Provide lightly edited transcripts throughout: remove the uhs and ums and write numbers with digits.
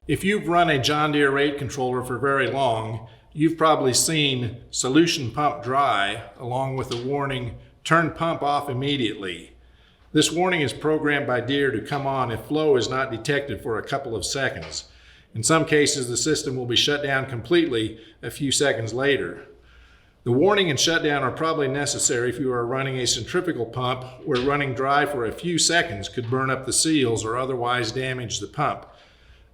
If you've run a John Deere rate controller for very long, you've probably seen solution pump dry along with the warning, turn pump off immediately. This warning is programmed by Deere to come on if flow is not detected for a couple of seconds. In some cases, the system will be shut down completely a few seconds later. The warning and shutdown are probably necessary if you are running a centrifugal pump where running dry for a few seconds could burn up the seals or otherwise damage the pump.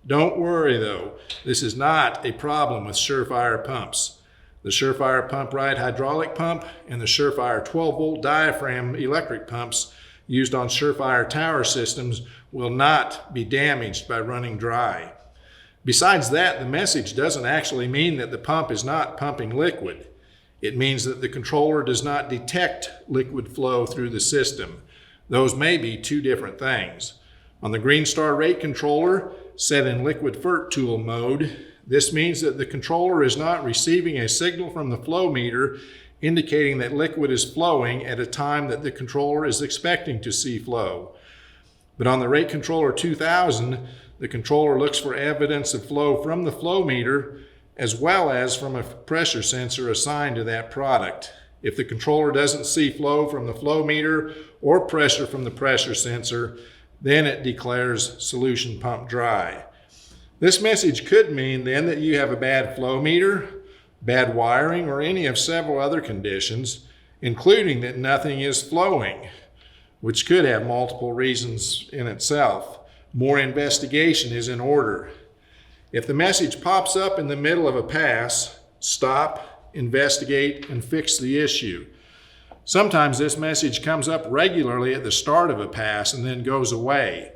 Don't worry though, this is not a problem with Surefire pumps. The Surefire Pump Ride hydraulic pump and the Surefire 12-volt diaphragm electric pumps used on Surefire tower systems will not be damaged by running dry. Besides that, the message doesn't actually mean that the pump is not pumping liquid. It means that the controller does not detect liquid flow through the system. Those may be two different things. On the Greenstar rate controller, set in liquid FERT tool mode, this means that the controller is not receiving a signal from the flow meter indicating that liquid is flowing at a time that the controller is expecting to see flow. But on the Rate Controller 2000, the controller looks for evidence of flow from the flow meter as well as from a pressure sensor assigned to that product. If the controller doesn't see flow from the flow meter or pressure from the pressure sensor, then it declares solution pump dry. This message could mean then that you have a bad flow meter, bad wiring, or any of several other conditions, including that nothing is flowing, which could have multiple reasons in itself. More investigation is in order. If the message pops up in the middle of a pass, stop, investigate, and fix the issue. Sometimes this message comes up regularly at the start of a pass and then goes away.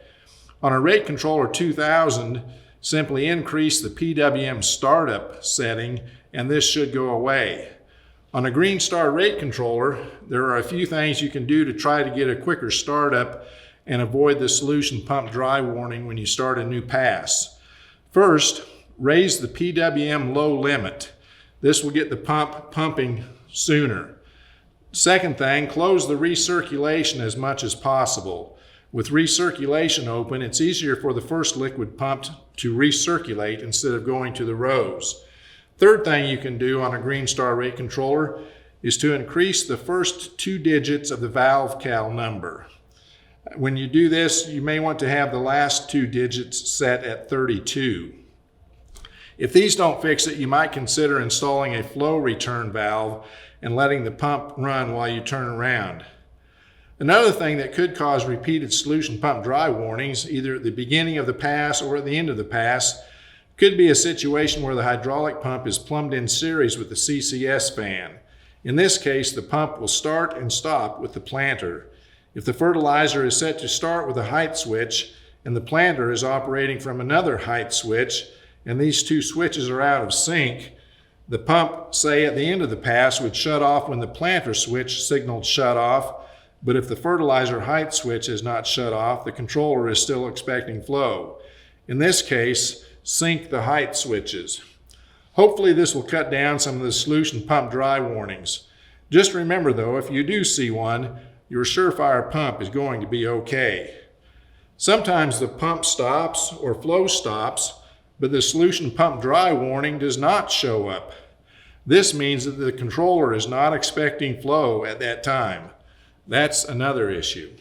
On a Rate Controller 2000, simply increase the PWM startup setting and this should go away. On a Greenstar rate controller, there are a few things you can do to try to get a quicker startup and avoid the solution pump dry warning when you start a new pass. First, raise the PWM low limit. This will get the pump pumping sooner. Second thing, close the recirculation as much as possible. With recirculation open, it's easier for the first liquid pump to recirculate instead of going to the rows. Third thing you can do on a Greenstar rate controller is to increase the first 2 digits of the valve cal number. When you do this, you may want to have the last 2 digits set at 32. If these don't fix it, you might consider installing a flow return valve and letting the pump run while you turn around. Another thing that could cause repeated solution pump dry warnings, either at the beginning of the pass or at the end of the pass, could be a situation where the hydraulic pump is plumbed in series with the CCS fan. In this case, the pump will start and stop with the planter. If the fertilizer is set to start with a height switch and the planter is operating from another height switch, and these two switches are out of sync, the pump, say at the end of the pass, would shut off when the planter switch signaled shut off, but if the fertilizer height switch is not shut off, the controller is still expecting flow. In this case, sync the height switches. Hopefully this will cut down some of the solution pump dry warnings. Just remember though, if you do see one, your Surefire pump is going to be okay. Sometimes the pump stops or flow stops, but the solution pump dry warning does not show up. This means that the controller is not expecting flow at that time. That's another issue.